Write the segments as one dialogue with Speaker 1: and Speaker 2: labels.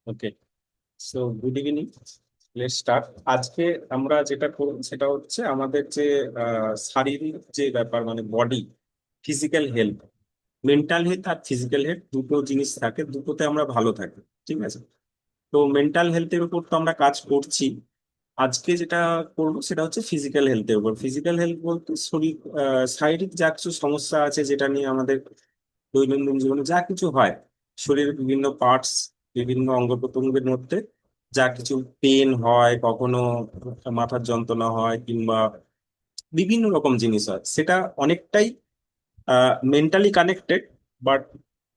Speaker 1: Okay, so good evening. Let's start. আজকে আমরা যেটা করব সেটা হচ্ছে আমাদের যে শারীরিক যে ব্যাপার, মানে body, physical health, mental health আর ফিজিক্যাল হেলথ দুটো জিনিস থাকে, দুটোতে আমরা ভালো থাকি। ঠিক আছে? তো মেন্টাল হেলথের উপর তো আমরা কাজ করছি। আজকে যেটা করবো সেটা হচ্ছে ফিজিক্যাল হেলথের উপর। ফিজিক্যাল হেলথ বলতে শরীর, শারীরিক যা কিছু সমস্যা আছে যেটা নিয়ে আমাদের দৈনন্দিন জীবনে যা কিছু হয়, শরীরের বিভিন্ন পার্টস, বিভিন্ন অঙ্গ প্রত্যঙ্গের মধ্যে যা কিছু পেন হয়, কখনো মাথার যন্ত্রণা হয়, কিংবা বিভিন্ন রকম জিনিস হয়, সেটা অনেকটাই মেন্টালি কানেক্টেড। বাট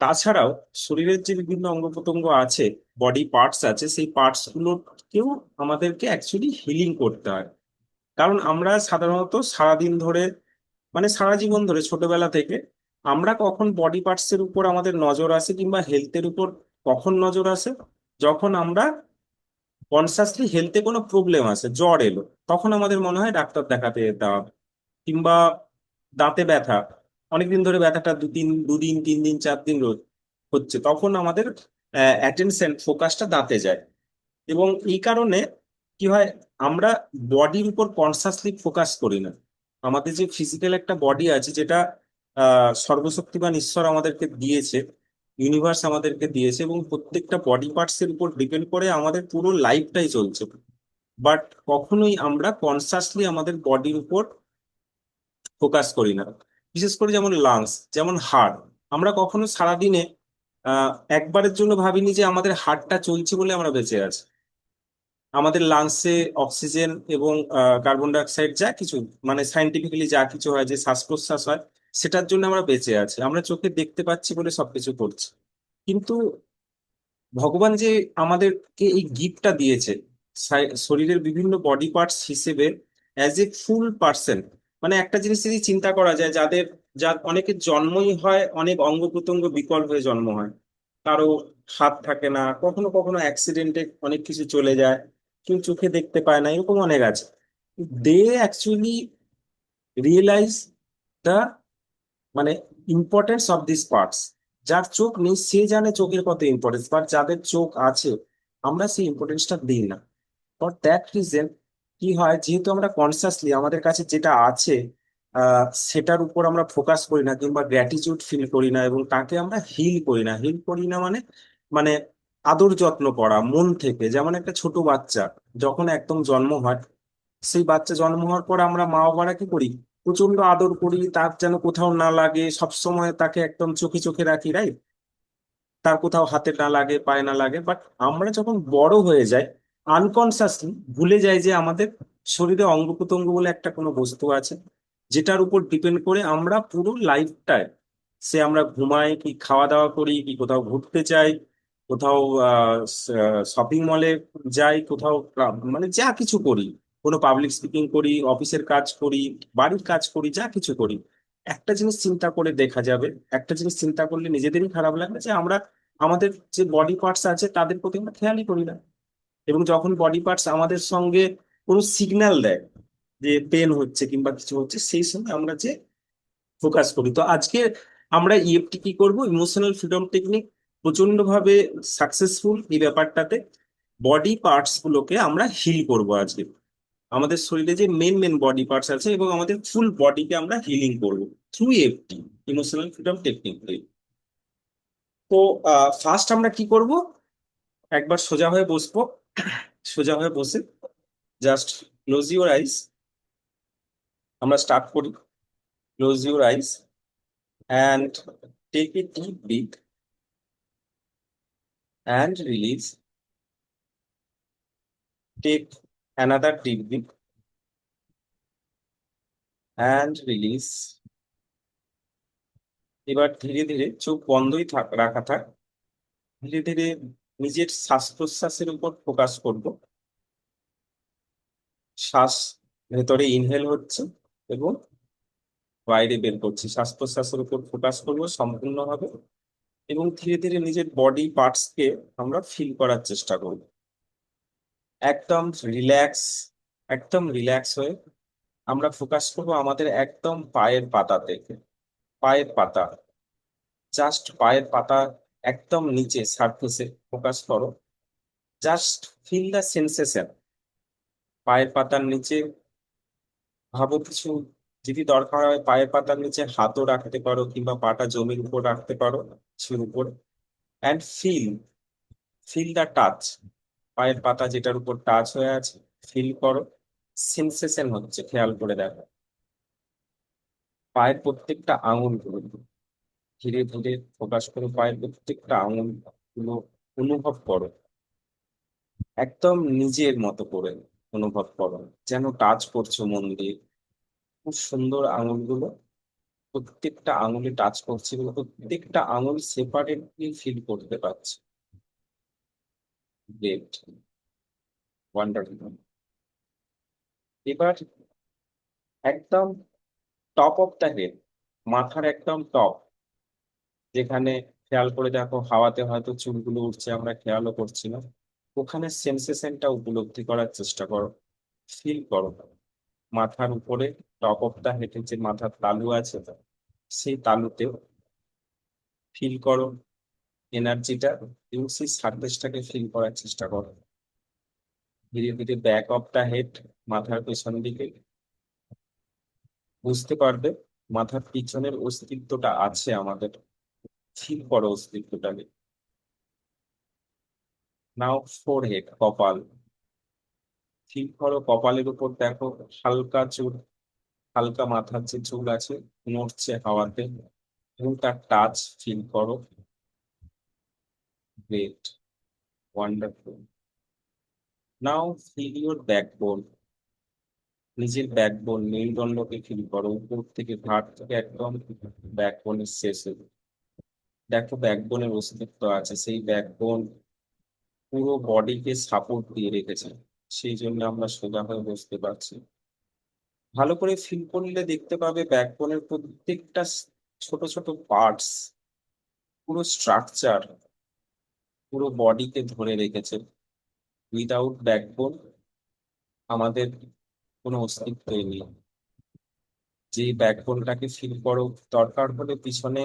Speaker 1: তাছাড়াও শরীরের যে বিভিন্ন অঙ্গ প্রত্যঙ্গ আছে, বডি পার্টস আছে, সেই পার্টস গুলোকেও আমাদেরকে অ্যাকচুয়ালি হিলিং করতে হয়। কারণ আমরা সাধারণত সারাদিন ধরে, মানে সারা জীবন ধরে, ছোটবেলা থেকে আমরা কখন বডি পার্টস এর উপর আমাদের নজর আসে কিংবা হেলথের উপর কখন নজর আসে, যখন আমরা কনসাসলি হেলথে কোনো প্রবলেম আছে, জ্বর এলো, তখন আমাদের মনে হয় ডাক্তার দেখাতে যেতে হবে। কিংবা দাঁতে ব্যথা, অনেকদিন ধরে ব্যথাটা দুদিন 3 দিন 4 দিন রোজ হচ্ছে, তখন আমাদের অ্যাটেনশন ফোকাসটা দাঁতে যায়। এবং এই কারণে কি হয়, আমরা বডির উপর কনসাসলি ফোকাস করি না। আমাদের যে ফিজিক্যাল একটা বডি আছে, যেটা সর্বশক্তিমান ঈশ্বর আমাদেরকে দিয়েছে, ইউনিভার্স আমাদেরকে দিয়েছে, এবং প্রত্যেকটা বডি পার্টস এর উপর ডিপেন্ড করে আমাদের পুরো লাইফটাই চলছে। বাট কখনোই আমরা কনসাসলি আমাদের বডির উপর ফোকাস করি না। বিশেষ করে যেমন লাংস, যেমন হার্ট, আমরা কখনো সারাদিনে একবারের জন্য ভাবিনি যে আমাদের হার্টটা চলছে বলে আমরা বেঁচে আছি। আমাদের লাংসে অক্সিজেন এবং কার্বন ডাই অক্সাইড যা কিছু, মানে সাইন্টিফিক্যালি যা কিছু হয়, যে শ্বাস প্রশ্বাস হয়, সেটার জন্য আমরা বেঁচে আছি। আমরা চোখে দেখতে পাচ্ছি বলে সবকিছু করছি। কিন্তু ভগবান যে আমাদেরকে এই গিফটটা দিয়েছে, শরীরের বিভিন্ন বডি পার্টস হিসেবে, অ্যাজ এ ফুল পার্সন, মানে একটা জিনিস যদি চিন্তা করা যায়, যার অনেকের জন্মই হয় অনেক অঙ্গ প্রত্যঙ্গ বিকল হয়ে জন্ম হয়। কারো হাত থাকে না, কখনো কখনো অ্যাক্সিডেন্টে অনেক কিছু চলে যায়, কেউ চোখে দেখতে পায় না, এরকম অনেক আছে। দে অ্যাকচুয়ালি রিয়েলাইজ দ্য, মানে ইম্পর্টেন্স অফ দিস পার্টস। যার চোখ নেই সে জানে চোখের কত ইম্পর্টেন্স, বাট যাদের চোখ আছে আমরা সেই ইম্পর্টেন্সটা দিই না। ফর দ্যাট রিজন কি হয়, যেহেতু আমরা কনসিয়াসলি আমাদের কাছে যেটা আছে সেটার উপর আমরা ফোকাস করি না, কিংবা গ্র্যাটিটিউড ফিল করি না, এবং তাকে আমরা হিল করি না। হিল করি না মানে, মানে আদর যত্ন করা মন থেকে। যেমন একটা ছোট বাচ্চা যখন একদম জন্ম হয়, সেই বাচ্চা জন্ম হওয়ার পর আমরা মা বাবারা কি করি, প্রচন্ড আদর করি, তার যেন কোথাও না লাগে, সব সময় তাকে একদম চোখে চোখে রাখি, রাইট? তার কোথাও হাতে না লাগে, পায়ে না লাগে। বাট আমরা যখন বড় হয়ে যাই, আনকনসাসলি ভুলে যাই যে আমাদের শরীরে অঙ্গ প্রত্যঙ্গ বলে একটা কোনো বস্তু আছে, যেটার উপর ডিপেন্ড করে আমরা পুরো লাইফটায়, সে আমরা ঘুমাই কি খাওয়া দাওয়া করি কি কোথাও ঘুরতে যাই, কোথাও শপিং মলে যাই, কোথাও মানে যা কিছু করি, কোনো পাবলিক স্পিকিং করি, অফিসের কাজ করি, বাড়ির কাজ করি, যা কিছু করি, একটা জিনিস চিন্তা করে দেখা যাবে, একটা জিনিস চিন্তা করলে নিজেদেরই খারাপ লাগবে, যে আমরা আমাদের যে বডি পার্টস আছে তাদের প্রতি আমরা খেয়ালই করি না। এবং যখন বডি পার্টস আমাদের সঙ্গে কোনো সিগন্যাল দেয় যে পেন হচ্ছে কিংবা কিছু হচ্ছে, সেই সময় আমরা যে ফোকাস করি। তো আজকে আমরা ইএফটি কি করব, ইমোশনাল ফ্রিডম টেকনিক, প্রচন্ড ভাবে সাকসেসফুল এই ব্যাপারটাতে। বডি পার্টস গুলোকে আমরা হিল করব আজকে। আমাদের শরীরে যে মেন মেন বডি পার্টস আছে, এবং আমাদের ফুল বডিকে আমরা হিলিং করব through FT, emotional freedom technique. তো ফার্স্ট আমরা কি করব, একবার সোজা হয়ে বসবো। সোজা হয়ে বসে জাস্ট ক্লোজ ইউর আইস। আমরা স্টার্ট করি। Close your eyes and take a deep breath and release. Take another deep breath and release. এবার ধীরে ধীরে চোখ বন্ধই রাখা থাক। ধীরে ধীরে নিজের শ্বাস প্রশ্বাসের উপর ফোকাস করব। শ্বাস ভেতরে ইনহেল হচ্ছে এবং বাইরে বের করছি, শ্বাস প্রশ্বাসের উপর ফোকাস করব সম্পূর্ণভাবে। এবং ধীরে ধীরে নিজের বডি পার্টস কে আমরা ফিল করার চেষ্টা করব। একদম রিল্যাক্স, একদম রিল্যাক্স হয়ে আমরা ফোকাস করব আমাদের একদম পায়ের পাতাতে। পায়ের পাতা, জাস্ট পায়ের পাতা, একদম নিচে সারফেসে ফোকাস করো। Just feel the sensation. পায়ের পাতার নিচে ভাবো কিছু, যদি দরকার হয় পায়ের পাতার নিচে হাতও রাখতে পারো কিংবা পাটা জমির উপর রাখতে পারো, কিছুর উপর। And feel, feel the touch. পায়ের পাতা যেটার উপর টাচ হয়ে আছে, ফিল করো। সেন্সেশন হচ্ছে, খেয়াল করে দেখো পায়ের প্রত্যেকটা আঙুল গুলো। ধীরে ধীরে ফোকাস করো, পায়ের প্রত্যেকটা আঙুল গুলো অনুভব করো। একদম নিজের মতো করে অনুভব করো, যেন টাচ করছো মন দিয়ে। খুব সুন্দর আঙুলগুলো, প্রত্যেকটা আঙুলে টাচ করছে এবং প্রত্যেকটা আঙুল সেপারেটলি ফিল করতে পারছে। Great, wonderful. এবার একদম টপ অফ দ্য হেড, মাথার একদম টপ, যেখানে খেয়াল করে দেখো হাওয়াতে হয়তো চুলগুলো উঠছে, আমরা খেয়ালও করছি না। ওখানে সেন্সেশনটা উপলব্ধি করার চেষ্টা করো, ফিল করো। মাথার উপরে টপ অফ দা হেডের যে মাথার তালু আছে, সেই তালুতে ফিল করো এনার্জিটা এবং সেই সারফেসটাকে ফিল করার চেষ্টা করো। ধীরে ধীরে ব্যাক অফ দা হেড, মাথার পেছন দিকে বুঝতে পারবে মাথার পিছনের অস্তিত্বটা আছে আমাদের। ফিল করো অস্তিত্বটাকে। নাও ফোর হেড, কপাল। ফিল করো কপালের উপর, দেখো হালকা চুল, হালকা মাথার যে চুল আছে নড়ছে হাওয়াতে, এবং তার টাচ ফিল করো। Great, wonderful. Now feel your backbone. নিজের ব্যাকবোন মেরুদণ্ডকে ফিল করো, উপর থেকে ঘাট থেকে একদম ব্যাকবোনের শেষে। দেখো ব্যাকবোনের অস্তিত্ব আছে, সেই ব্যাকবোন পুরো বডিকে সাপোর্ট দিয়ে রেখেছে, সেই জন্য আমরা সোজা হয়ে বসতে পারছি। ভালো করে ফিল করলে দেখতে পাবে ব্যাকবোনের প্রত্যেকটা ছোট ছোট পার্টস, পুরো স্ট্রাকচার পুরো বডিকে ধরে রেখেছে। উইদাউট ব্যাকবোন আমাদের কোনো অস্তিত্বই নেই। যে ব্যাকবোনটাকে ফিল করো, দরকার হলে পিছনে,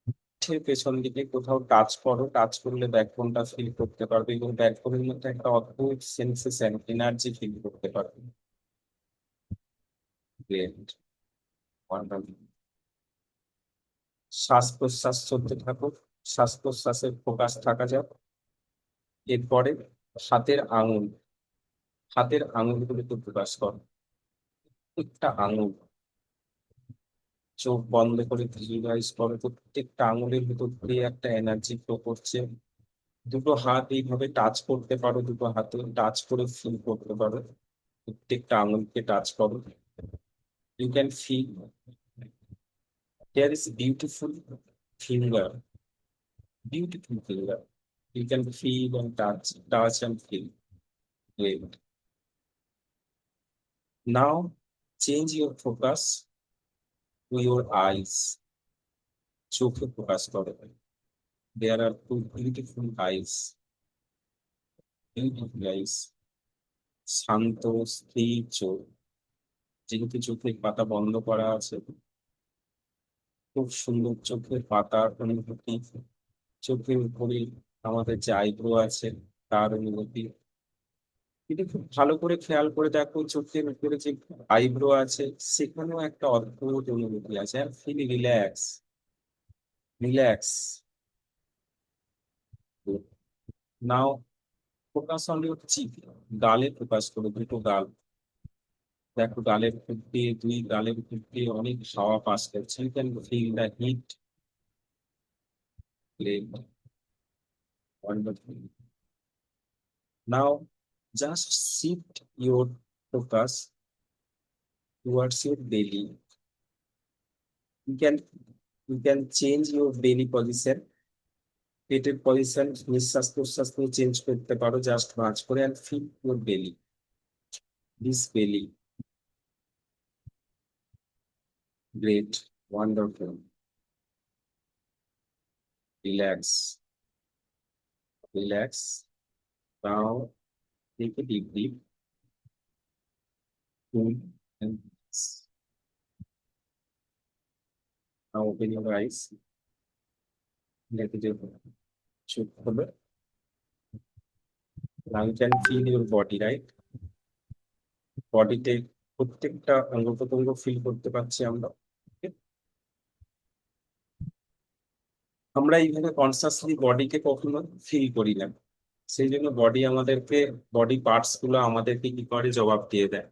Speaker 1: পিঠের পেছন দিকে কোথাও টাচ করো, টাচ করলে ব্যাকবোনটা ফিল করতে পারবে এবং ব্যাকবোনের মধ্যে একটা অদ্ভুত সেন্সেশন, এনার্জি ফিল করতে পারবে। Great, wonderful. শ্বাস প্রশ্বাস চলতে থাকো, শ্বাস প্রশ্বাসের ফোকাস থাকা যাক। এরপরে হাতের আঙুল, হাতের আঙুলগুলোকে ফোকাস করো। একটা আঙুল, চোখ বন্ধ করে ভিজুয়ালাইজ করো প্রত্যেকটা আঙুলের ভিতর দিয়ে একটা এনার্জি ফ্লো করছে। দুটো হাত এইভাবে টাচ করতে পারো, দুটো হাতে টাচ করে ফিল করতে পারো, প্রত্যেকটা আঙুলকে টাচ করো। You can feel there is beautiful finger, beautiful finger. You can feel and touch, touch and feel. Great. Now change your focus to your eyes. চোখে ফোকাস করো। There are two beautiful eyes, beautiful eyes. শান্ত স্থির চোখ, যেহেতু চোখের পাতা বন্ধ করা আছে, খুব সুন্দর চোখের পাতার অনুভূতি। চোখের উপরে আমাদের যে আইব্রো আছে তার অনুভূতি। কিন্তু খুব ভালো করে খেয়াল করে দেখো চোখের উপরে যে আইব্রো আছে সেখানেও একটা অদ্ভুত অনুভূতি আছে। আর feel relax, relax. Now focus on your cheek, গালে ফোকাস করো, দুটো গাল। দেখো গালের উপর দিয়ে, দুই গালের উপর দিয়ে অনেক হাওয়া পাস করছে। You can feel the heat. Wonderful. Now, just shift your focus towards your belly. You can you can change your belly position. পেটের পজিশন নিঃশ্বাস প্রশ্বাস নিয়ে চেঞ্জ করতে পারো, জাস্ট ভাঁজ করে। অ্যান্ড ফিল ইউর বেলি, দিস বেলি। Great, wonderful. Relax, relax. Now take a deep breath. Cool and relax. Now open your eyes. Let it চোখ খোলো। Now you can feel your body, right? বডিতে প্রত্যেকটা অঙ্গ প্রত্যঙ্গ ফিল করতে পারছি আমরা। Okay? আমরা এইভাবে কনসাসলি বডিকে কখনো ফিল করি না। সেই জন্য বডি আমাদেরকে, বডি পার্টস গুলো আমাদেরকে কি করে, জবাব দিয়ে দেয়।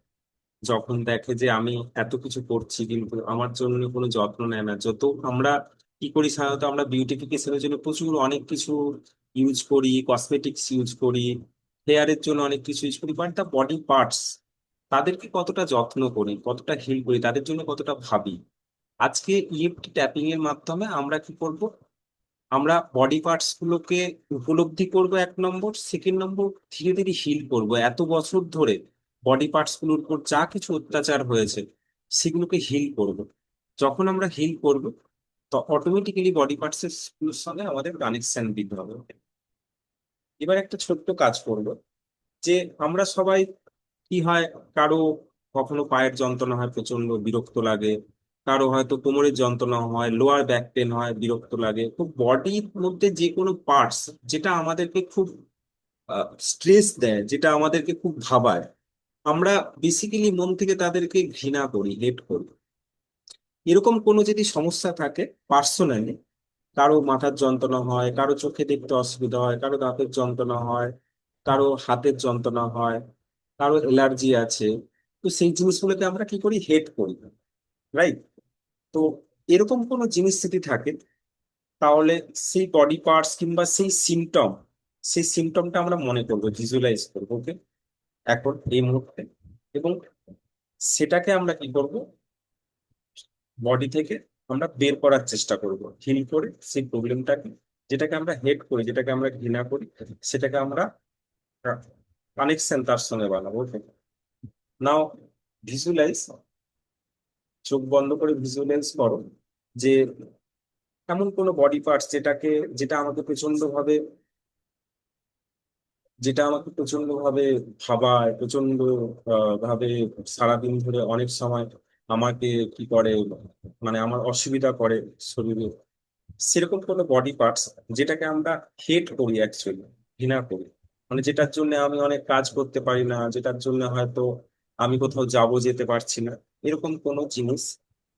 Speaker 1: যখন দেখে যে আমি এত কিছু করছি কিন্তু আমার জন্য কোনো যত্ন নেয় না। যত আমরা কি করি, সাধারণত আমরা বিউটিফিকেশনের জন্য প্রচুর অনেক কিছু ইউজ করি, কসমেটিক্স ইউজ করি, হেয়ারের জন্য অনেক কিছু ইউজ করি, বাট দ্য বডি পার্টস, তাদেরকে কতটা যত্ন করি, কতটা হিল করি, তাদের জন্য কতটা ভাবি। আজকে ইএফটি ট্যাপিং এর মাধ্যমে আমরা কি করব, আমরা বডি পার্টস গুলোকে উপলব্ধি করব, এক নম্বর। সেকেন্ড নম্বর, ধীরে ধীরে হিল করব। এত বছর ধরে বডি পার্টস গুলোর উপর যা কিছু অত্যাচার হয়েছে সেগুলোকে হিল করব। যখন আমরা হিল করব, তো অটোমেটিক্যালি বডি পার্টস এর সঙ্গে আমাদের কানেকশন দিতে হবে। এবার একটা ছোট্ট কাজ করব, যে আমরা সবাই, কি হয়, কারো কখনো পায়ের যন্ত্রণা হয়, প্রচন্ড বিরক্ত লাগে। কারো হয়তো কোমরের যন্ত্রণা হয়, লোয়ার ব্যাক পেন হয়, বিরক্ত লাগে। তো বডির মধ্যে যে কোনো পার্টস যেটা আমাদেরকে খুব স্ট্রেস দেয়, যেটা আমাদেরকে খুব ভাবায়, আমরা বেসিক্যালি মন থেকে তাদেরকে ঘৃণা করি, হেট করি। এরকম কোনো যদি সমস্যা থাকে পার্সোনালি, কারো মাথার যন্ত্রণা হয়, কারো চোখে দেখতে অসুবিধা হয়, কারো দাঁতের যন্ত্রণা হয়, কারো হাতের যন্ত্রণা হয়, কারো অ্যালার্জি আছে, তো সেই জিনিসগুলোকে আমরা কি করি, হেট করি, রাইট? তো এরকম কোনো জিনিস যদি থাকে, তাহলে সেই বডি পার্টস কিংবা সেই সিমটম, সেই সিমটমটা আমরা মনে করবো, ভিজুয়ালাইজ করবো, ওকে, এখন এই মুহূর্তে। এবং সেটাকে আমরা কি করব, বডি থেকে আমরা বের করার চেষ্টা করব, হিল করে সেই প্রবলেমটাকে, যেটাকে আমরা হেট করি, যেটাকে আমরা ঘৃণা করি, সেটাকে আমরা কানেকশন তার সঙ্গে বানাবো, ওকে। নাও ভিজুয়ালাইজ, চোখ বন্ধ করে ভিজুয়ালাইজ করো যে এমন কোনো বডি পার্টস যেটা আমাকে প্রচন্ড ভাবে, ভাবায়, প্রচন্ড ভাবে সারাদিন ধরে অনেক সময় আমাকে কি করে, মানে আমার অসুবিধা করে শরীরে। সেরকম কোনো বডি পার্টস যেটাকে আমরা হেট করি, অ্যাকচুয়ালি ঘৃণা করি, মানে যেটার জন্য আমি অনেক কাজ করতে পারি না, যেটার জন্য হয়তো আমি কোথাও যেতে পারছি না, এরকম কোনো জিনিস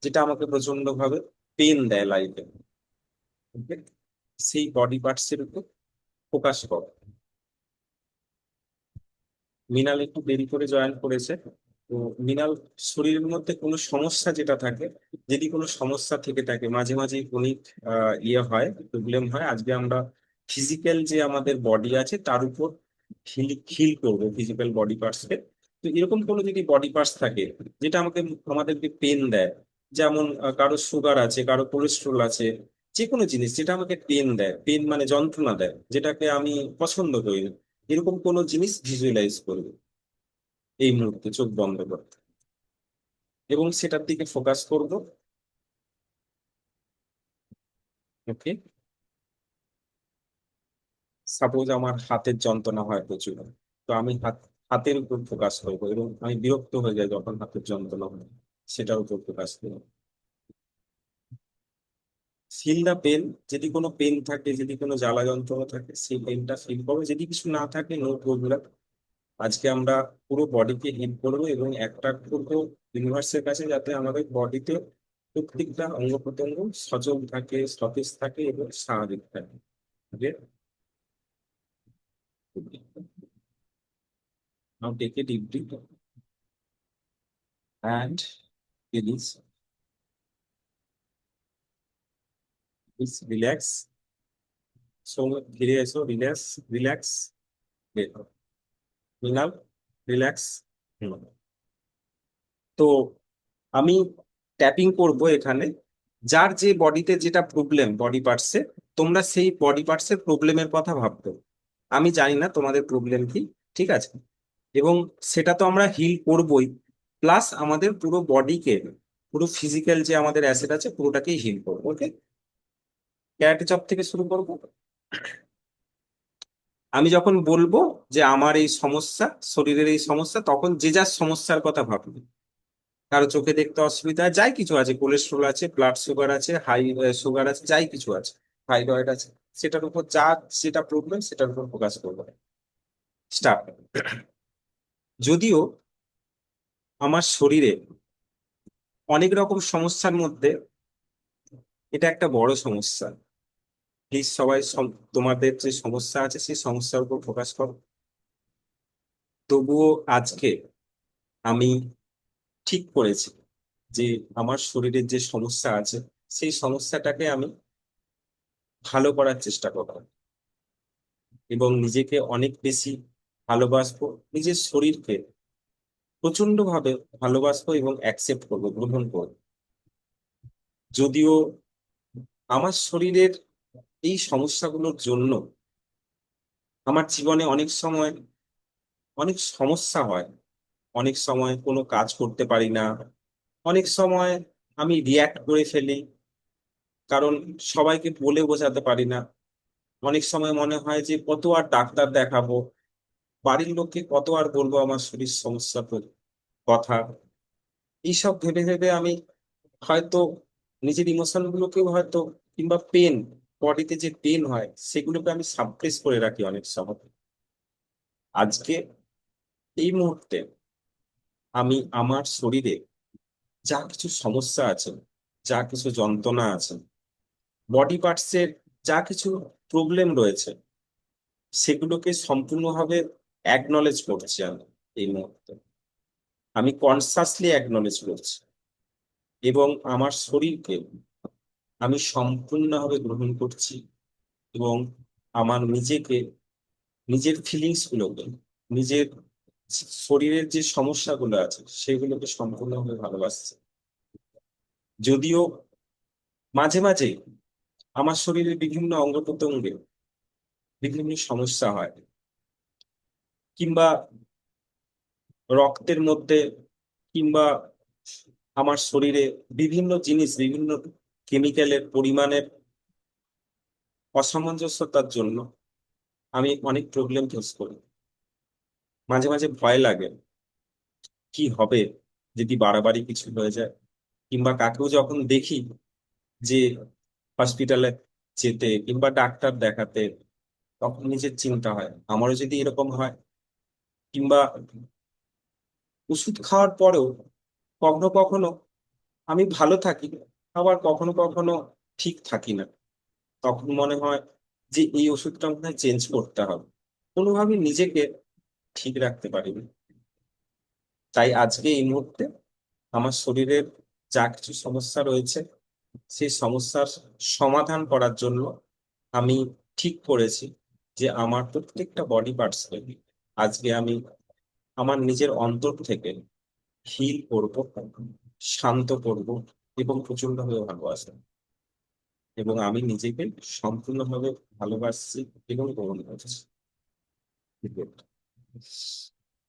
Speaker 1: যেটা আমাকে প্রচন্ড ভাবে পেন দেয় লাইফে, সেই বডি পার্টস এর উপর ফোকাস করো। মৃণাল একটু দেরি করে জয়েন করেছে। তো মৃণাল, শরীরের মধ্যে কোনো সমস্যা যেটা থাকে, যদি কোনো সমস্যা থেকে থাকে, মাঝে মাঝে কোনো ইয়ে হয়, প্রবলেম হয়, আজকে আমরা ফিজিক্যাল যে আমাদের বডি আছে তার উপর হিল হিল করবো, ফিজিক্যাল বডি পার্টস কে। তো এরকম কোনো যদি বডি পার্টস থাকে যেটা আমাদেরকে পেন দেয়, যেমন কারো সুগার আছে, কারো কোলেস্ট্রল আছে, যে কোনো জিনিস যেটা আমাকে পেন দেয়, পেন মানে যন্ত্রণা দেয়, যেটাকে আমি পছন্দ করি না, এরকম কোনো জিনিস ভিজুয়ালাইজ করবে এই মুহূর্তে, চোখ বন্ধ করে, এবং সেটার দিকে ফোকাস করব, ওকে। সাপোজ আমার হাতের যন্ত্রণা হয় প্রচুর, তো আমি হাতের উপর ফোকাস করবো, এবং আমি বিরক্ত হয়ে যাই যখন হাতের যন্ত্রণা হয়, সেটার উপর ফোকাস করবো। ফিল দা পেন, যদি কোনো পেন থাকে, যদি কোনো জ্বালা যন্ত্রণা থাকে, সেই পেনটা ফিল করবো। যদি কিছু না থাকে, নো প্রবলেম। আজকে আমরা পুরো বডিকে হিল করবো, এবং একটা করবো ইউনিভার্সের কাছে, যাতে আমাদের বডিতে প্রত্যেকটা অঙ্গ প্রত্যঙ্গ সচল থাকে, সতেজ থাকে এবং স্বাভাবিক থাকে। Okay? Now take a deep breath and release. Please relax. So ধীরে এসো, রিল্যাক্স, রিল্যাক্স, মৃণাল, রিল্যাক্স। তো আমি ট্যাপিং করব এখানে, যার যে বডিতে যেটা প্রবলেম, বডি পার্টসে, তোমরা সেই বডি পার্টসের প্রবলেমের কথা ভাববে। আমি জানি না তোমাদের প্রবলেম কি, ঠিক আছে? এবং সেটা তো আমরা হিল করবই, প্লাস আমাদের পুরো বডিকে, পুরো ফিজিক্যাল যে আমাদের অ্যাসেট আছে পুরোটাকেই হিল করবো, ওকে। ক্যারাটে চপ থেকে শুরু করবো। আমি যখন বলবো যে আমার এই সমস্যা, শরীরের এই সমস্যা, তখন যে যার সমস্যার কথা ভাববে। কারো চোখে দেখতে অসুবিধা, যাই কিছু আছে, কোলেস্ট্রল আছে, ব্লাড সুগার আছে, হাই সুগার আছে, যাই কিছু আছে, থাইরয়েড আছে, সেটার উপর যেটা প্রবলেম সেটার উপর ফোকাস করবো। স্টার্ট। যদিও আমার শরীরে অনেক রকম সমস্যার মধ্যে এটা একটা বড় সমস্যা। প্লিজ সবাই তোমাদের যে সমস্যা আছে সেই সমস্যার উপর ফোকাস করো। তবুও আজকে আমি ঠিক করেছি যে আমার শরীরের যে সমস্যা আছে সেই সমস্যাটাকে আমি ভালো করার চেষ্টা করব এবং নিজেকে অনেক বেশি ভালোবাসবো। নিজের শরীরকে প্রচন্ড ভাবে ভালোবাসবো এবং অ্যাকসেপ্ট করবো, গ্রহণ করবো। যদিও আমার শরীরের এই সমস্যাগুলোর জন্য আমার জীবনে অনেক সময় অনেক সমস্যা হয়, অনেক সময় কোনো কাজ করতে পারি না, অনেক সময় আমি রিয়্যাক্ট করে ফেলি, কারণ সবাইকে বলে বোঝাতে পারি না। অনেক সময় মনে হয় যে কত আর ডাক্তার দেখাবো, বাড়ির লোককে কত আর বলবো আমার শরীর সমস্যা কথা। এইসব ভেবে ভেবে আমি হয়তো নিজের ইমোশন গুলোকেও হয়তো, কিংবা পেন, বডিতে যে পেন হয় সেগুলোকে আমি সাপ্রেস করে রাখি অনেক সময়। আজকে এই মুহূর্তে আমি আমার শরীরে যা কিছু সমস্যা আছে, যা কিছু যন্ত্রণা আছে, বডি পার্টসের যা কিছু প্রবলেম রয়েছে, সেগুলোকে সম্পূর্ণভাবে অ্যাকনলেজ করছি আমি এই মুহূর্তে। আমি কনসাসলি অ্যাকনলেজ করছি এবং আমার শরীরকে আমি সম্পূর্ণভাবে গ্রহণ করছি এবং আমার নিজেকে, নিজের ফিলিংস গুলোকে, নিজের শরীরের যে সমস্যাগুলো আছে সেগুলোকে সম্পূর্ণভাবে ভালোবাসছি। যদিও মাঝে মাঝে আমার শরীরের বিভিন্ন অঙ্গ প্রত্যঙ্গে বিভিন্ন সমস্যা হয়, কিংবা রক্তের মধ্যে, কিংবা আমার শরীরে বিভিন্ন জিনিস, বিভিন্ন কেমিক্যালের পরিমাণের অসামঞ্জস্যতার জন্য আমি অনেক প্রবলেম ফেস করি। মাঝে মাঝে ভয় লাগে কি হবে যদি বাড়াবাড়ি কিছু হয়ে যায়, কিংবা কাকেও যখন দেখি যে হসপিটালে যেতে কিংবা ডাক্তার দেখাতে, তখন নিজের চিন্তা হয় আমারও যদি এরকম হয়। কিংবা ওষুধ খাওয়ার পরেও কখনো কখনো আমি ভালো থাকি, আবার কখনো কখনো ঠিক থাকি না। তখন মনে হয় যে এই ওষুধটা মনে হয় চেঞ্জ করতে হবে, কোনোভাবে নিজেকে ঠিক রাখতে পারিনি। তাই আজকে এই মুহূর্তে আমার শরীরের যা কিছু সমস্যা রয়েছে সেই সমস্যার সমাধান করার জন্য আমি ঠিক করেছি যে আমার প্রত্যেকটা বডি পার্টস আজকে আমি আমার নিজের অন্তর থেকে হিল করব, শান্ত করব এবং প্রচন্ডভাবে ভালোবাসবো। এবং আমি নিজেকে সম্পূর্ণভাবে ভালোবাসছি এবং গ্রহণ করছি।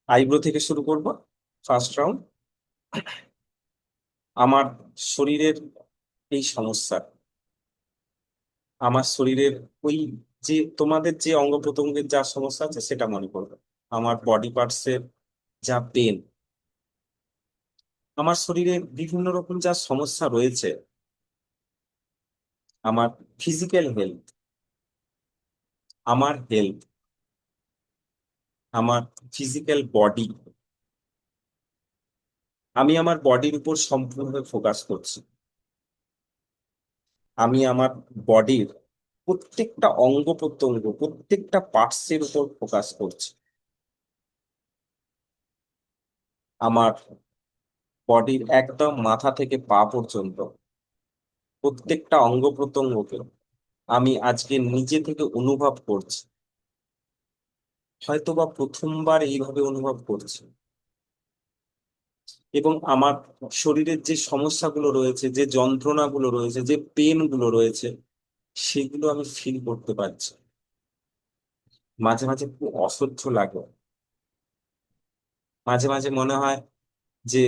Speaker 1: আইব্রো থেকে শুরু করব। First round. আমার শরীরের এই সমস্যা, আমার শরীরের ওই যে তোমাদের যে অঙ্গ প্রত্যঙ্গের যা সমস্যা আছে সেটা মনে করবে, আমার বডি পার্টসের যা পেন, আমার শরীরে বিভিন্ন রকম যা সমস্যা রয়েছে, আমার ফিজিক্যাল হেলথ, আমার হেলথ, আমার ফিজিক্যাল বডি, আমি আমার বডির উপর সম্পূর্ণভাবে ফোকাস করছি। আমি আমার বডির প্রত্যেকটা অঙ্গ প্রত্যঙ্গ, প্রত্যেকটা পার্টসের উপর ফোকাস করছি। আমার বডির একদম মাথা থেকে পা পর্যন্ত প্রত্যেকটা অঙ্গ প্রত্যঙ্গকে আমি আজকে নিজে থেকে অনুভব করছি, হয়তোবা প্রথমবার এইভাবে অনুভব করছি। এবং আমার শরীরের যে সমস্যাগুলো রয়েছে, যে যন্ত্রণাগুলো রয়েছে, যে পেন গুলো রয়েছে, সেগুলো আমি ফিল করতে পারছি। মাঝে মাঝে খুব অসহ্য লাগে, মাঝে মাঝে মনে হয় যে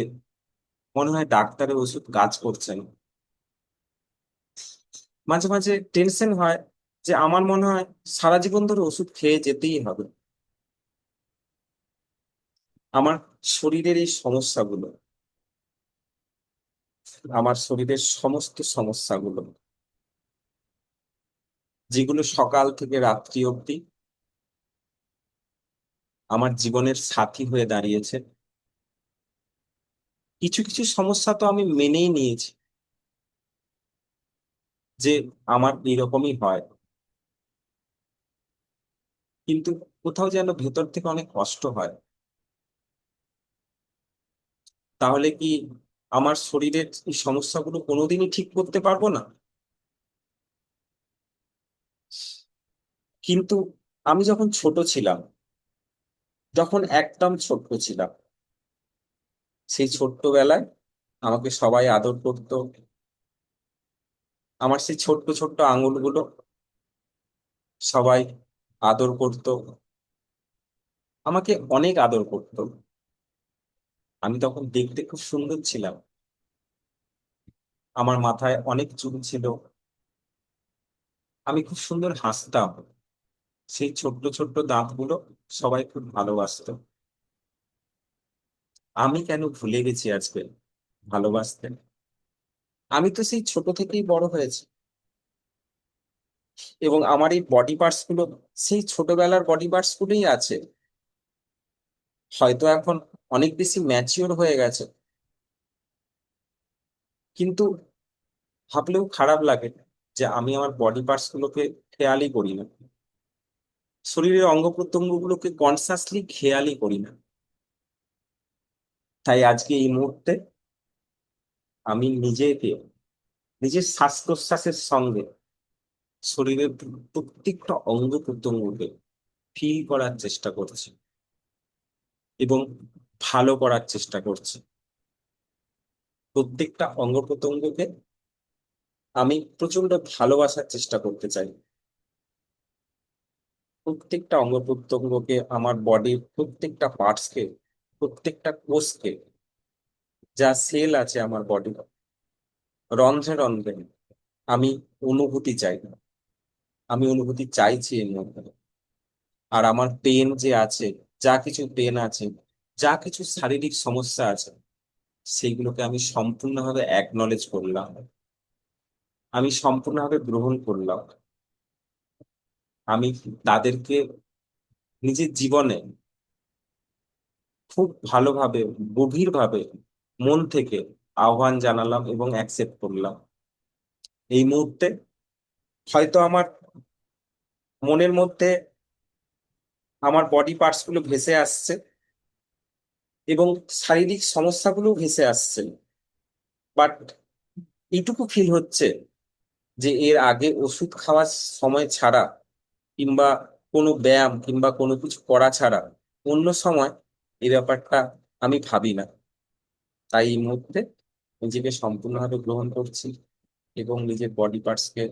Speaker 1: ডাক্তারের ওষুধ কাজ করছে না। মাঝে মাঝে টেনশন হয় যে আমার মনে হয় সারা জীবন ধরে ওষুধ খেয়ে যেতেই হবে। আমার শরীরের এই সমস্যাগুলো, আমার শরীরের সমস্ত সমস্যাগুলো, যেগুলো সকাল থেকে রাত্রি অবধি আমার জীবনের সাথী হয়ে দাঁড়িয়েছে। কিছু কিছু সমস্যা তো আমি মেনেই নিয়েছি যে আমার এরকমই হয়, কিন্তু কোথাও যেন ভেতর থেকে অনেক কষ্ট হয়। তাহলে কি আমার শরীরের এই সমস্যাগুলো কোনোদিনই ঠিক করতে পারবো না? কিন্তু আমি যখন ছোট ছিলাম, যখন একদম ছোট্ট ছিলাম, সেই ছোট্টবেলায় আমাকে সবাই আদর করতো। আমার সেই ছোট্ট ছোট্ট আঙুলগুলো সবাই আদর করতো, আমাকে অনেক আদর করতো। আমি তখন দেখতে খুব সুন্দর ছিলাম, আমার মাথায় অনেক চুল ছিল, আমি খুব সুন্দর হাসতাম। সেই ছোট্ট ছোট্ট দাঁতগুলো সবাই খুব ভালোবাসতো। আমি কেন ভুলে গেছি আজকে ভালোবাসতে? আমি তো সেই ছোট থেকেই বড় হয়েছি, এবং আমার এই বডি পার্টস গুলো সেই ছোটবেলার বডি পার্টস গুলোই আছে। হয়তো এখন অনেক বেশি ম্যাচিওর হয়ে গেছে, কিন্তু ভাবলেও খারাপ লাগে যে আমি আমার বডি পার্টস গুলোকে খেয়ালই করি না, শরীরের অঙ্গ প্রত্যঙ্গ গুলোকে কনসাসলি খেয়ালই করি না। তাই আজকে এই মুহূর্তে আমি নিজেকে, নিজের শ্বাস প্রশ্বাসের সঙ্গে শরীরের প্রত্যেকটা অঙ্গ প্রত্যঙ্গকে ফিল করার চেষ্টা করছি এবং ভালো করার চেষ্টা করছি। প্রত্যেকটা অঙ্গ প্রত্যঙ্গকে আমি প্রচন্ড ভালোবাসার চেষ্টা করতে চাই। প্রত্যেকটা অঙ্গ প্রত্যঙ্গকে, আমার বডির প্রত্যেকটা পার্টসকে, প্রত্যেকটা কোষকে, যা সেল আছে আমার বডির রন্ধ্রে রন্ধ্রে, আমি অনুভূতি চাই। আমি অনুভূতি চাইছি এর মধ্যে। আর আমার পেন যে আছে, যা কিছু পেন আছে, যা কিছু শারীরিক সমস্যা আছে, সেইগুলোকে আমি সম্পূর্ণভাবে অ্যাকনলেজ করলাম, আমি সম্পূর্ণভাবে গ্রহণ করলাম। আমি তাদেরকে নিজের জীবনে খুব ভালোভাবে, গভীরভাবে, মন থেকে আহ্বান জানালাম এবং অ্যাকসেপ্ট করলাম। এই মুহূর্তে হয়তো আমার মনের মধ্যে আমার বডি পার্টস গুলো ভেসে আসছে এবং শারীরিক সমস্যাগুলো ভেসে আসছে, বাট এইটুকু ফিল হচ্ছে যে এর আগে ওষুধ খাওয়ার সময় ছাড়া, কিংবা কোনো ব্যায়াম কিংবা কোনো কিছু করা ছাড়া অন্য সময় এই ব্যাপারটা আমি ভাবি না। তাই এই মুহূর্তে নিজেকে সম্পূর্ণভাবে গ্রহণ করছি এবং নিজের বডি পার্টসকে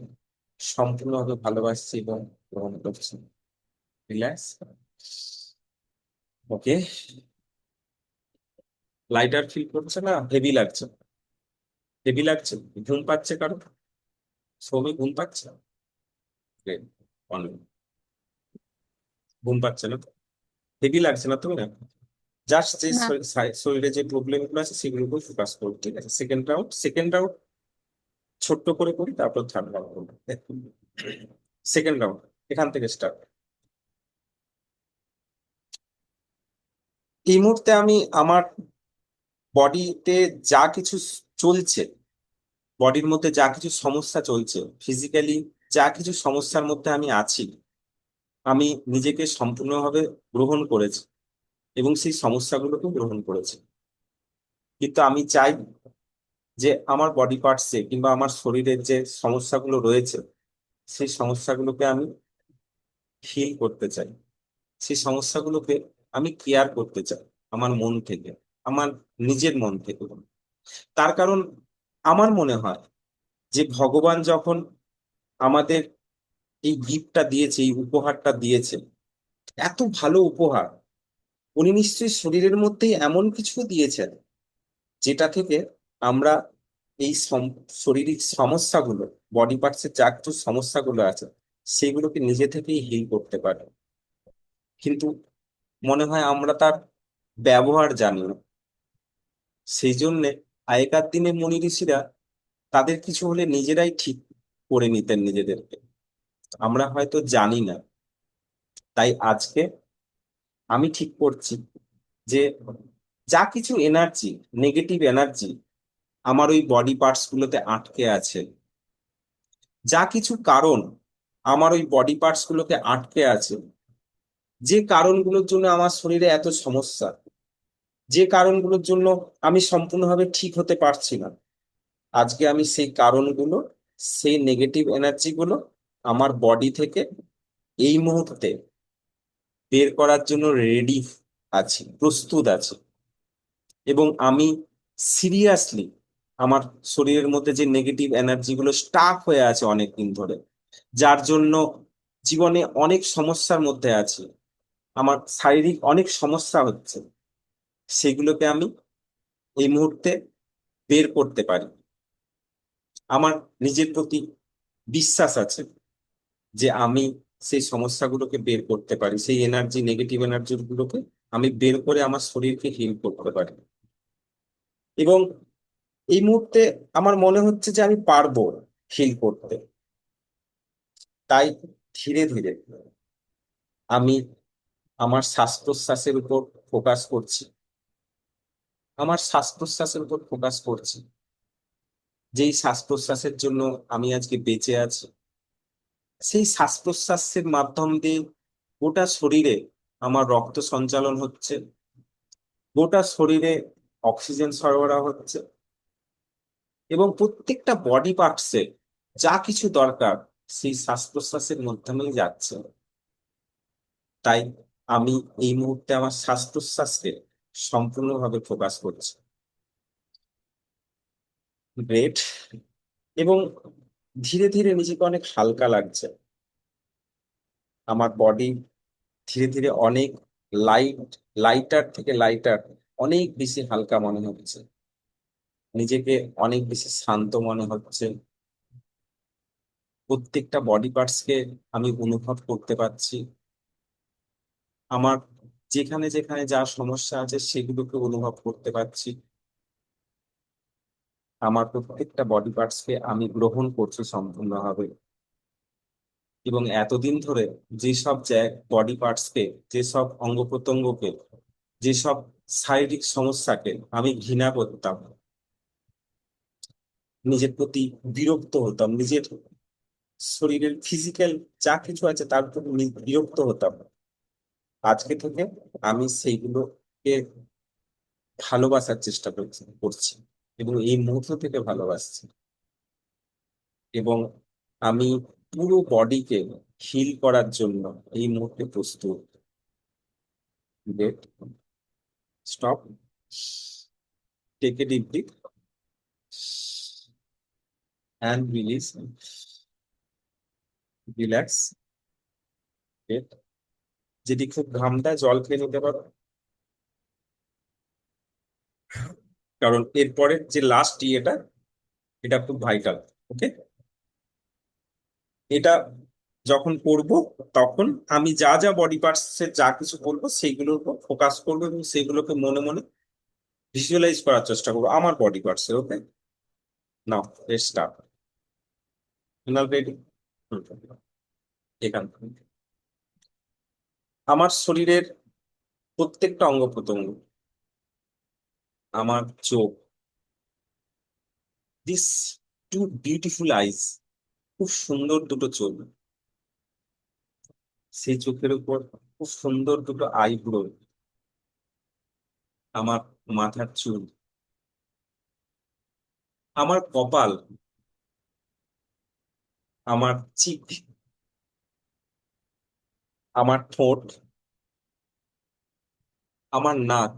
Speaker 1: সম্পূর্ণভাবে ভালোবাসছি এবং গ্রহণ করছি। রিল্যাক্স। ওকে। লাইটার ফিল করছে না হেভি লাগছে? হেভি লাগছে? ঘুম পাচ্ছে কারো? সৌমি ঘুম পাচ্ছে? Great. Wonderful. ঘুম পাচ্ছে না তো? হেভি লাগছে না? তুমি না জাস্ট যে
Speaker 2: না।
Speaker 1: শরীরে যে প্রবলেম গুলো আছে সেগুলোকে ফোকাস করো, ঠিক আছে? সেকেন্ড রাউন্ড ছোট্ট করে করি, তারপর থার্ড রাউন্ড করবো। সেকেন্ড রাউন্ড এখান থেকে স্টার্ট। এই মুহূর্তে আমি আমার বডিতে যা কিছু চলছে, বডির মধ্যে যা কিছু সমস্যা চলছে, ফিজিক্যালি যা কিছু সমস্যার মধ্যে আমি আছি, আমি নিজেকে সম্পূর্ণভাবে গ্রহণ করেছি এবং সেই সমস্যাগুলোকে গ্রহণ করেছি। কিন্তু আমি চাই যে আমার বডি পার্টসে কিংবা আমার শরীরের যে সমস্যাগুলো রয়েছে, সেই সমস্যাগুলোকে আমি হিল করতে চাই, সেই সমস্যাগুলোকে আমি কেয়ার করতে চাই আমার মন থেকে, আমার নিজের মন থেকে। তার কারণ আমার মনে হয় যে ভগবান যখন আমাদের এই গিফটটা দিয়েছে, এই উপহারটা দিয়েছে, এত ভালো উপহার, উনি নিশ্চয়ই শরীরের মধ্যেই এমন কিছু দিয়েছেন যেটা থেকে আমরা এই শারীরিক সমস্যাগুলো, বডি পার্টসের যা কিছু সমস্যাগুলো আছে, সেগুলোকে নিজে থেকেই হিল করতে পারি। কিন্তু মনে হয় আমরা তার ব্যবহার জানি না। সেই জন্যে আগেকার দিনে মুনি ঋষিরা তাদের কিছু হলে নিজেরাই ঠিক করে নিতেন নিজেদেরকে, আমরা হয়তো জানি না। তাই আজকে আমি ঠিক করছি যে যা কিছু এনার্জি, নেগেটিভ এনার্জি আমার ওই বডি পার্টস গুলোতে আটকে আছে, যা কিছু কারণ আমার ওই বডি পার্টস গুলোকে আটকে আছে, যে কারণগুলোর জন্য আমার শরীরে এত সমস্যা, যে কারণগুলোর জন্য আমি সম্পূর্ণভাবে ঠিক হতে পারছি না, আজকে আমি সেই কারণগুলো, সেই নেগেটিভ এনার্জি গুলো আমার বডি থেকে এই মুহূর্তে বের করার জন্য রেডি আছি, প্রস্তুত আছি। এবং আমি সিরিয়াসলি আমার শরীরের মধ্যে যে নেগেটিভ এনার্জি গুলো স্টাক হয়ে আছে অনেক দিন ধরে, যার জন্য জীবনে অনেক সমস্যার মধ্যে আছি, আমার শারীরিক অনেক সমস্যা হচ্ছে, সেগুলোকে আমি এই মুহূর্তে বের করতে পারি। আমার নিজের প্রতি বিশ্বাস আছে যে আমি সেই সমস্যাগুলোকে বের করতে পারি, সেই এনার্জি, নেগেটিভ এনার্জি গুলোকে আমি বের করে আমার শরীরকে হিল করতে পারি। এবং এই মুহূর্তে আমার মনে হচ্ছে যে আমি পারবো হিল করতে। তাই ধীরে ধীরে আমি আমার শ্বাস প্রশ্বাসের উপর ফোকাস করছি, আমার শ্বাস প্রশ্বাসের উপর ফোকাস করছি, যেই শ্বাস প্রশ্বাসের জন্য আমি আজকে বেঁচে আছি। সেই শ্বাস প্রশ্বাসের মাধ্যম দিয়ে গোটা শরীরে আমার রক্ত সঞ্চালন হচ্ছে, গোটা শরীরে অক্সিজেন সরবরাহ হচ্ছে, এবং প্রত্যেকটা বডি পার্টসে যা কিছু দরকার সেই শ্বাস প্রশ্বাসের মাধ্যমেই যাচ্ছে। তাই আমি এই মুহূর্তে আমার শ্বাস প্রশ্বাসকে সম্পূর্ণভাবে ফোকাস করছি। গ্রেট। এবং ধীরে ধীরে নিজেকে অনেক হালকা লাগছে, আমার বডি ধীরে ধীরে অনেক লাইট, লাইটার থেকে লাইটার, অনেক বেশি হালকা মনে হচ্ছে, নিজেকে অনেক বেশি শান্ত মনে হচ্ছে। প্রত্যেকটা বডি পার্টস কে আমি অনুভব করতে পারছি, আমার যেখানে যেখানে যা সমস্যা আছে সেগুলোকে অনুভব করতে পারছি। আমার প্রত্যেকটা বডি পার্টস কে আমি গ্রহণ করছি সম্পূর্ণভাবে। এবং এতদিন ধরে যেসব বডি পার্টস কে, যেসব অঙ্গ প্রত্যঙ্গকে, যেসব শারীরিক সমস্যাকে আমি ঘৃণা করতাম, নিজের প্রতি বিরক্ত হতাম, নিজের শরীরের ফিজিক্যাল যা কিছু আছে তার প্রতি বিরক্ত হতাম, আজকে থেকে আমি সেইগুলোকে ভালোবাসার চেষ্টা করছি এবং এই মুহূর্ত থেকে ভালোবাসছি। এবং আমি পুরো বডিকে হিল করার জন্য এই মুহূর্তে প্রস্তুত। Great. Stop. Take a deep breath and release. Relax. Great. যেটি খুব ঘাম দেয় জল খেয়ে নিতে পারো, কারণ এরপরে যে লাস্ট ইয়েটা, এটা খুব ভাইটাল। ওকে, এটা যখন করব তখন আমি যা যা বডি পার্টস এর যা কিছু বলবো সেইগুলোর উপর ফোকাস করবো এবং সেগুলোকে মনে মনে ভিজুয়ালাইজ করার চেষ্টা করবো আমার বডি পার্টস এর। Okay, now let's start. Final ready? এখান থেকে আমার শরীরের প্রত্যেকটা অঙ্গ প্রত্যঙ্গ, আমার চোখ, দিস টু বিউটিফুল আইজ, খুব সুন্দর দুটো চোখ, সেই চোখের উপর খুব সুন্দর দুটো আইব্রো, আমার মাথার চুল, আমার কপাল, আমার চিক, আমার ঠোঁট, আমার নাক,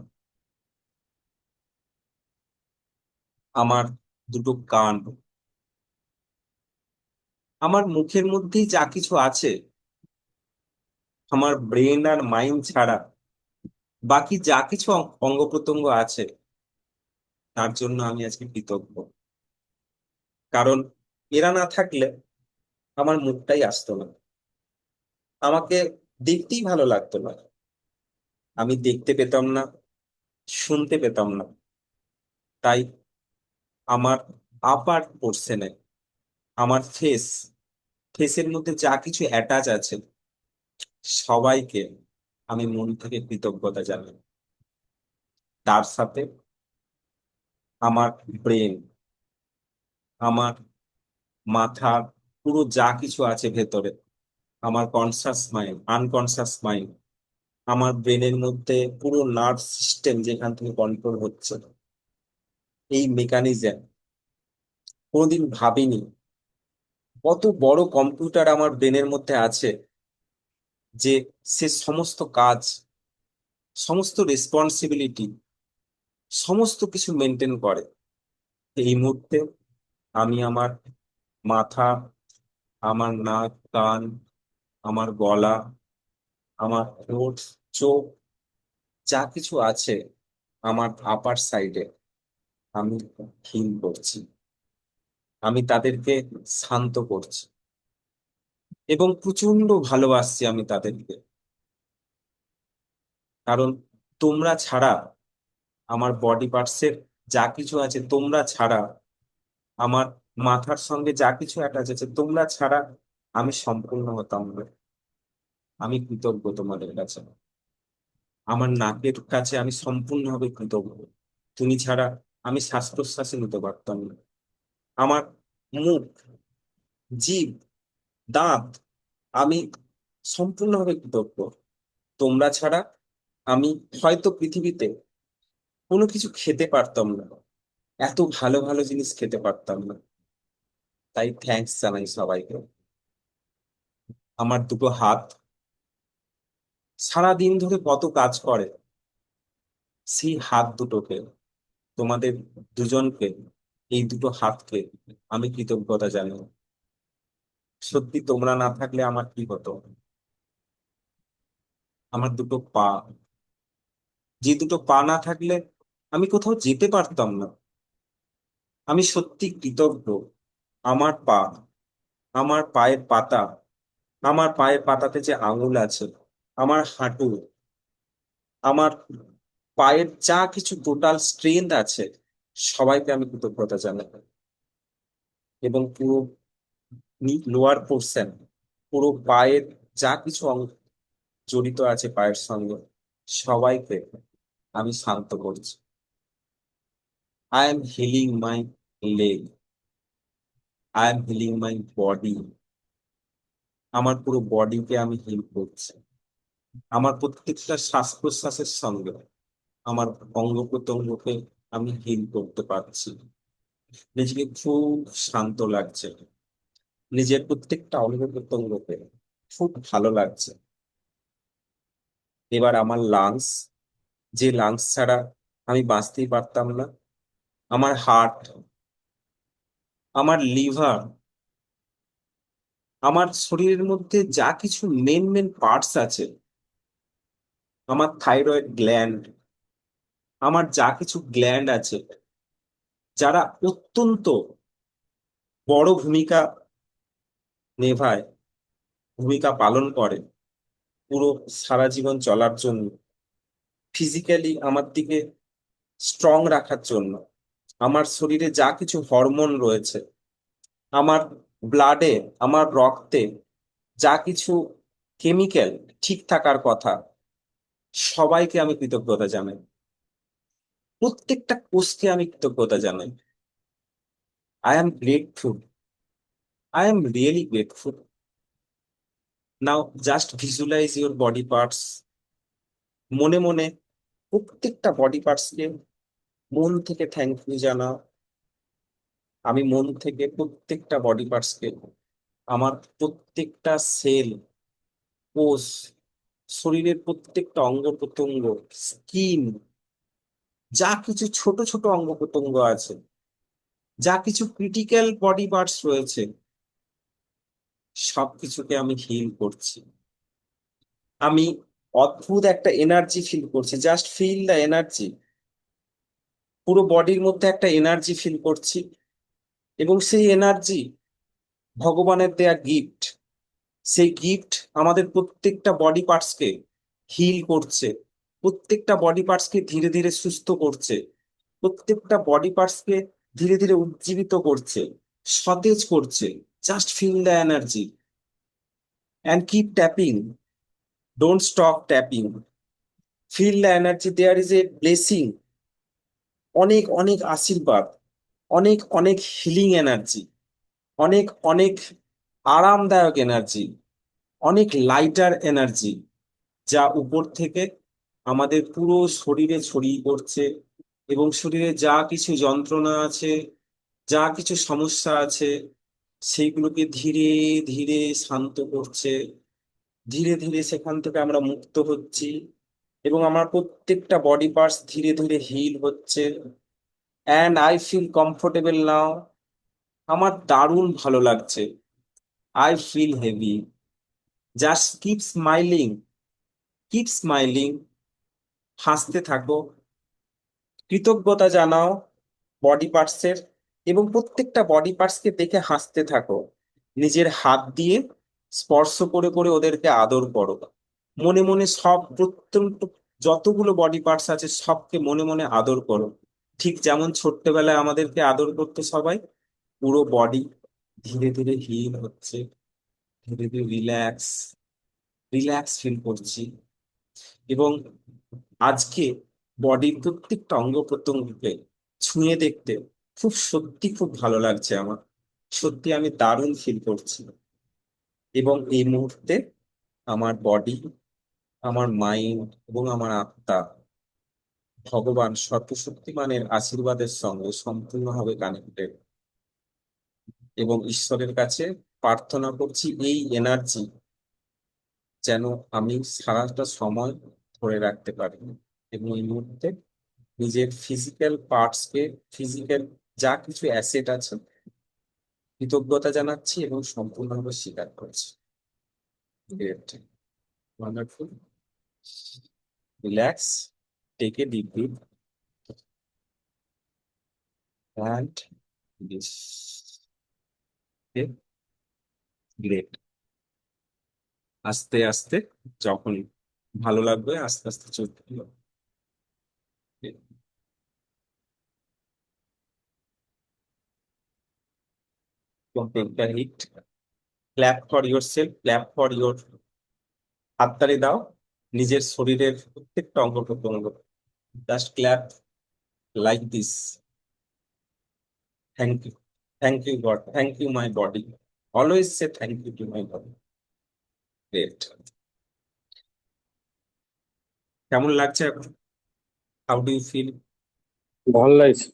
Speaker 1: আমার দুটো কান, আমার মুখের মধ্যেই যা কিছু আছে, আমার ব্রেন আর মাইন্ড ছাড়া বাকি যা কিছু অঙ্গ প্রত্যঙ্গ আছে, তার জন্য আমি আজকে কৃতজ্ঞ। কারণ এরা না থাকলে আমার মুখটাই আসতো না, আমাকে দেখতেই ভালো লাগতো না, আমি দেখতে পেতাম না, শুনতে পেতাম না। তাই আমার আপার পোর্শনে, আমার ফেসের মধ্যে যা কিছু অ্যাটাচ আছে, সবাইকে আমি মন থেকে কৃতজ্ঞতা জানাই। তার সাথে আমার ব্রেন, আমার মাথা, পুরো যা কিছু আছে ভেতরে, আমার কনসাস মাইন্ড, আনকনসাস মাইন্ড, আমার ব্রেনের মধ্যে পুরো নার্ভ সিস্টেম যেখান থেকে কন্ট্রোল হচ্ছে, এই মেকানিজম কোনোদিন ভাবিনি কত বড় কম্পিউটার আমার ব্রেনের মধ্যে আছে, যে সে সমস্ত কাজ, সমস্ত রেসপন্সিবিলিটি, সমস্ত কিছু মেনটেন করে। এই মুহূর্তে আমি আমার মাথা, আমার নাক, কান, আমার গলা, আমার ঠোঁট, চোখ, যা কিছু আছে আমার আপার সাইডে, আমি হিল করছি। আমি তাদেরকে শান্ত করছি এবং প্রচন্ড ভালোবাসছি আমি তাদেরকে। কারণ তোমরা ছাড়া, আমার বডি পার্টসের যা কিছু আছে তোমরা ছাড়া, আমার মাথার সঙ্গে যা কিছু অ্যাটাচ আছে তোমরা ছাড়া আমি সম্পূর্ণ হতাম না। আমি কৃতজ্ঞ তোমাদের কাছে। আমার নাকের কাছে আমি সম্পূর্ণভাবে কৃতজ্ঞ। তুমি ছাড়া আমি শ্বাস প্রশ্বাসে নিতে পারতাম না। আমার মুখ, জিভ, দাঁত, আমি সম্পূর্ণভাবে কৃতজ্ঞ। তোমরা ছাড়া আমি হয়তো পৃথিবীতে কোনো কিছু খেতে পারতাম না, এত ভালো ভালো জিনিস খেতে পারতাম না। তাই থ্যাঙ্কস জানাই সবাইকে। আমার দুটো হাত সারা দিন ধরে কত কাজ করে, সেই হাত দুটোকে, তোমাদের দুজনকে, এই দুটো হাতকে আমি কৃতজ্ঞতা জানাই। সত্যি তোমরা না থাকলে আমার কি হতো। আমার দুটো পা, যে দুটো পা না থাকলে আমি কোথাও যেতে পারতাম না। আমি সত্যি কৃতজ্ঞ। আমার পা, আমার পায়ের পাতা, আমার পায়ের পাতাতে যে আঙুল আছে, আমার হাঁটু, আমার পায়ের যা কিছু টোটাল স্ট্রেংথ আছে, সবাইকে আমি কৃতজ্ঞতা জানাই। এবং পুরো লোয়ার পোর্শন, পুরো পায়ের যা কিছু অঙ্গ জড়িত আছে পায়ের সঙ্গে, সবাইকে আমি শান্ত করছি। I am healing my leg, I am healing my body. আমার পুরো বডিকে আমি হিল করছি। আমার প্রত্যেকটা শ্বাস প্রশ্বাসের সঙ্গে আমার অঙ্গ প্রত্যঙ্গকে আমি হিল করতে পারছি। নিজেকে খুব শান্ত লাগছে, নিজের প্রত্যেকটা অঙ্গ প্রত্যঙ্গকে খুব ভালো লাগছে। এবার আমার লাংস, যে লাংস ছাড়া আমি বাঁচতেই পারতাম না, আমার হার্ট, আমার লিভার, আমার শরীরের মধ্যে যা কিছু মেন মেন পার্টস আছে, আমার থাইরয়েড গ্ল্যান্ড, আমার যা কিছু গ্ল্যান্ড আছে, যারা অত্যন্ত বড় ভূমিকা নেভায়, ভূমিকা পালন করে পুরো সারা জীবন চলার জন্য, ফিজিক্যালি আমার দিকে স্ট্রং রাখার জন্য। আমার শরীরে যা কিছু হরমোন রয়েছে, আমার ব্লাডে, আমার রক্তে যা কিছু কেমিক্যাল ঠিক থাকার কথা, সবাইকে আমি কৃতজ্ঞতা জানাই। প্রত্যেকটা কোষকে আমি কৃতজ্ঞতা জানাই। I am grateful, I am really grateful. Now just visualise your body parts. মনে মনে প্রত্যেকটা বডি পার্টসকে মন থেকে থ্যাংক ইউ জানাও। আমি মন থেকে প্রত্যেকটা বডি পার্টসকে, আমার প্রত্যেকটা সেল, কোষ, শরীরের প্রত্যেকটা অঙ্গ প্রত্যঙ্গ, স্কিন, যা কিছু ছোট ছোট অঙ্গ প্রত্যঙ্গ আছে, যা কিছু ক্রিটিক্যাল বডি পার্টস রয়েছে, সবকিছুকে আমি হিল করছি। আমি অদ্ভুত একটা এনার্জি ফিল করছি, জাস্ট ফিল দ্য এনার্জি। পুরো বডির মধ্যে একটা এনার্জি ফিল করছি, এবং সেই এনার্জি ভগবানের দেয়া গিফট। সেই গিফট আমাদের প্রত্যেকটা বডি পার্টসকে হিল করছে, প্রত্যেকটা বডি পার্টসকে ধীরে ধীরে সুস্থ করছে, প্রত্যেকটা বডি পার্টসকে ধীরে ধীরে উজ্জীবিত করছে, সতেজ করছে। Just feel the energy and keep tapping. Don't stop tapping, feel the energy, there is a blessing, অনেক অনেক আশীর্বাদ, অনেক অনেক হিলিং এনার্জি, অনেক অনেক আরামদায়ক এনার্জি, অনেক লাইটার এনার্জি, যা উপর থেকে আমাদের পুরো শরীরে ছড়িয়ে পড়ছে, এবং শরীরে যা কিছু যন্ত্রণা আছে, যা কিছু সমস্যা আছে, সেইগুলোকে ধীরে ধীরে শান্ত করছে। ধীরে ধীরে সেখান থেকে আমরা মুক্ত হচ্ছি, এবং আমার প্রত্যেকটা বডি পার্টস ধীরে ধীরে হিল হচ্ছে। And I feel comfortable now. আমার দারুণ ভালো লাগছে। I feel heavy. Just keep smiling, keep smiling, হাসতে থাকো, কৃতজ্ঞতা জানাও বডি পার্টসের, এবং প্রত্যেকটা বডি পার্টসকে দেখে হাসতে থাকো। নিজের হাত দিয়ে স্পর্শ করে করে ওদেরকে আদর করো। মনে মনে সব প্রত্যন্ত যতগুলো বডি পার্টস আছে সবকে মনে মনে আদর করো। ঠিক যেমন ছোট্টবেলায় আমাদেরকে আদর করতো সবাই। পুরো বডি ধীরে ধীরে হিল হচ্ছে, ধীরে ধীরে রিল্যাক্স, রিল্যাক্স ফিল করছি। এবং আজকে বডির প্রত্যেকটা অঙ্গ প্রত্যঙ্গকে ছুঁয়ে দেখতে খুব সত্যি খুব ভালো লাগছে আমার। সত্যি আমি দারুণ ফিল করছি। এবং এই মুহূর্তে আমার বডি, আমার মাইন্ড এবং আমার আত্মা ভগবান সর্বশক্তিমানের আশীর্বাদের সঙ্গে সম্পূর্ণভাবে কানেক্টেড। এবং ঈশ্বরের কাছে প্রার্থনা করছি এই এনার্জি যেন আমি সারাটা সময় ধরে রাখতে পারি। এবং এই মুহূর্তে নিজের ফিজিক্যাল পার্টসকে, ফিজিক্যাল যা কিছু অ্যাসেট আছে, কৃতজ্ঞতা জানাচ্ছি এবং সম্পূর্ণভাবে স্বীকার করছি। Great, wonderful. Relax, take a deep breath and this. Great. আস্তে আস্তে যখন ভালো লাগবে আস্তে আস্তে চলতে থাকো। Take the heat, clap for your self, clap for your, হাততালি দাও নিজের শরীরের প্রত্যেকটা অঙ্গ প্রত্যঙ্গ। Just clap like this. Thank you, thank you God, thank you my body, always say thank you to my body. Great. কেমন লাগছে এখন? How do you feel?
Speaker 2: ভাল লাগছে।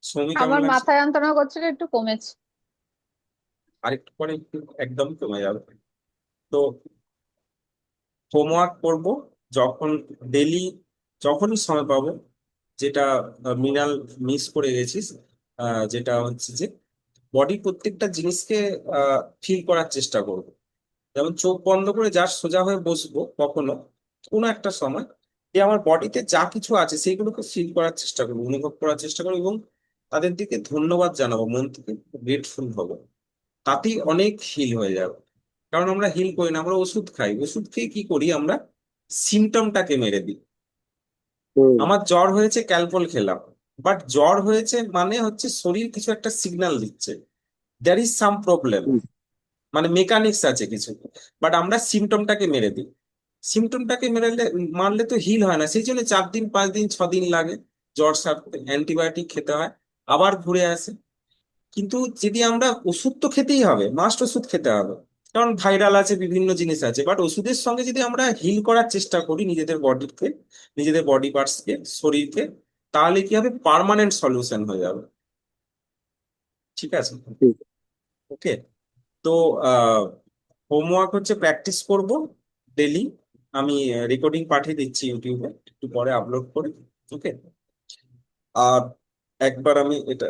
Speaker 1: সৌমি কেমন
Speaker 3: আমার
Speaker 1: লাগছে?
Speaker 3: মাথা যন্ত্রণা করছিল, একটু কমেছে।
Speaker 1: আরেকটু পরে একটু একদম কমে যাবে। তো হোমওয়ার্ক করব যখন, ডেলি যখনই সময় পাবো, যেটা মৃণাল মিস করে গেছিস, যেটা হচ্ছে যে বডির প্রত্যেকটা জিনিসকে ফিল করার চেষ্টা করব। যেমন চোখ বন্ধ করে যা সোজা হয়ে বসবো কখনো কোনো একটা সময়, যে আমার বডিতে যা কিছু আছে সেইগুলোকে ফিল করার চেষ্টা করবো, অনুভব করার চেষ্টা করবো, এবং তাদের দিকে ধন্যবাদ জানাবো, মন থেকে গ্রেটফুল হবো। তাতেই অনেক হিল হয়ে যাবে। কারণ আমরা হিল করি না, আমরা ওষুধ খাই, ওষুধ খেয়ে কি করি আমরা, সিমটমটাকে মেরে দিই।
Speaker 2: হুম।
Speaker 1: আমার জ্বর হয়েছে, ক্যালপল খেলাম, বাট জ্বর হয়েছে মানে হচ্ছে শরীর কিছু একটা সিগন্যাল দিচ্ছে, দ্যার ইজ সাম প্রবলেম,
Speaker 2: হুম।
Speaker 1: মানে মেকানিক্স আছে কিছু। বাট আমরা সিমটমটাকে মেরে দিই। সিমটমটাকে মারলে তো হিল হয় না, সেই জন্য 4 দিন 5 দিন 6 দিন লাগে জ্বর সারতে, অ্যান্টিবায়োটিক খেতে হয়, আবার ঘুরে আসে। কিন্তু যদি আমরা, ওষুধ তো খেতেই হবে, মাস্ট ওষুধ খেতে হবে, কারণ ভাইরাল আছে, বিভিন্ন জিনিস আছে, বাট ওষুধের সঙ্গে যদি আমরা হিল করার চেষ্টা করি নিজেদের বডিকে, নিজেদের বডি পার্টসকে, শরীরকে, তাহলে কি হবে, পার্মানেন্ট সলিউশন হয়ে যাবে। ঠিক আছে?
Speaker 2: ঠিক।
Speaker 1: ওকে। তো হোমওয়ার্ক হচ্ছে প্র্যাকটিস করব ডেলি। আমি রেকর্ডিং পাঠিয়ে দিচ্ছি ইউটিউবে, একটু পরে আপলোড করে। ওকে। আর একবার আমি এটা